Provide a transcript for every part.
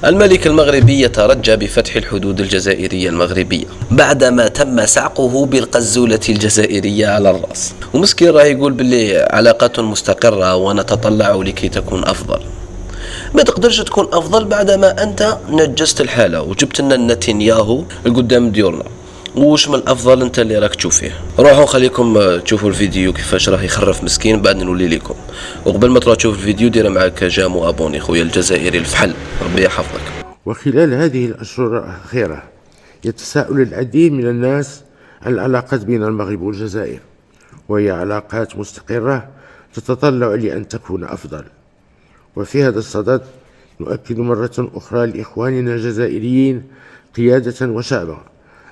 الملك المغربي يترجى بفتح الحدود الجزائرية المغربية بعدما تم سعقه بالقزولة الجزائرية على الرأس. ومسكين راه يقول باللي علاقات مستقرة ونتطلع لكي تكون أفضل. ما تقدرش تكون أفضل بعدما أنت نجست الحالة وجبت لنا نتنياهو القدام ديورنا. وش من الافضل انت اللي راك تشوف فيه؟ روحوا خليكم تشوفوا الفيديو كيفاش راه يخرف مسكين بعد نولي لكم. وقبل ما تروح تشوف الفيديو دير معك جام وابوني خويا الجزائري الفحل، ربي يحفظك. وخلال هذه الأشهر الأخيرة يتساءل العديد من الناس عن العلاقات بين المغرب والجزائر، وهي علاقات مستقرة تتطلع لأن تكون أفضل. وفي هذا الصدد نؤكد مرة أخرى لإخواننا الجزائريين قيادة وشعبا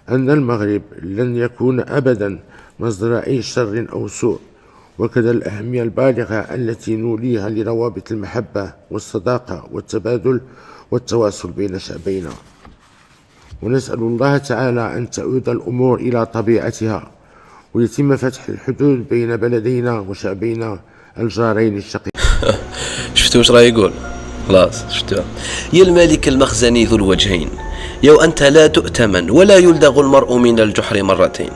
أن المغرب لن يكون أبدا مصدر أي شر أو سوء، وكذا الأهمية البالغة التي نوليها لروابط المحبة والصداقة والتبادل والتواصل بين شعبينا. ونسأل الله تعالى أن تعود الأمور إلى طبيعتها ويتم فتح الحدود بين بلدينا وشعبينا الجارين الشقيقين. شفتوا واش راه يقول؟ خلاص شفتوا. يا الملك المخزني ذو الوجهين، يو أنت لا تؤتمن ولا يلدغ المرء من الجحر مرتين.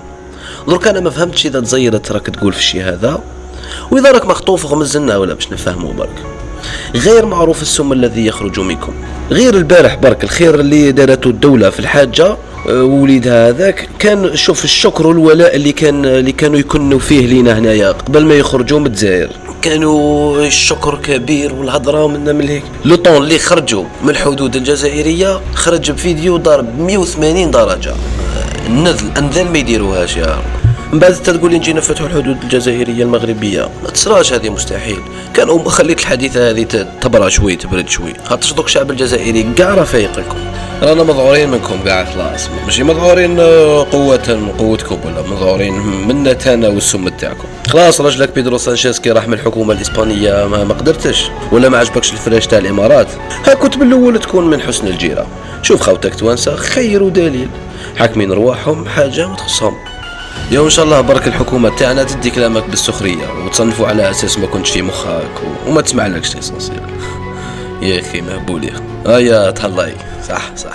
درك أنا ما فهمتش إذا تزيرت راك تقول في الشيء هذا، وإذا راك مخطوف غمزنا ولا باش نفهمه برك. غير معروف السم الذي يخرج منكم. غير البارح برك الخير اللي دارته الدولة في الحاجة وليدها هذاك كان شوف الشكر والولاء اللي كانوا يكنوا فيه لينا هنايا قبل ما يخرجوا من الجزائر. كانوا الشكر كبير والهضره من هيك. لو طون اللي خرجوا من الحدود الجزائريه خرج بفيديو ضارب 180 درجه انذل ما يديروهاش يا من بعد تقول لي نجينا فتحوا الحدود الجزائريه المغربيه. ما تصراش هذه، مستحيل. كانوا خليت الحديثه هذه تبرد شوي تبرد شوي، خاطر دوك الشعب الجزائري كاع راه فايق لكم. رانا مذعورين منكم كاع خلاص، ماشي مذعورين قوتكم ولا مذعورين منا تانا والسم تاعكم. خلاص رجلك بيدرو سانشيز كي راح من الحكومه الاسبانيه ما قدرتش ولا ما عجبكش الفراش تاع الامارات. ها كنت بالاول تكون من حسن الجيره. شوف خوتك توانسه خير ودليل حاكمين رواحهم حاجه ما تخصهم. يوم ان شاء الله برك الحكومه تاعنا تدي كلامك بالسخريه وتصنفوا على اساس ما كنتش في مخك وما تسمع لكش ليسونسيال. يا اخي مهبولي يا تهلاي. صح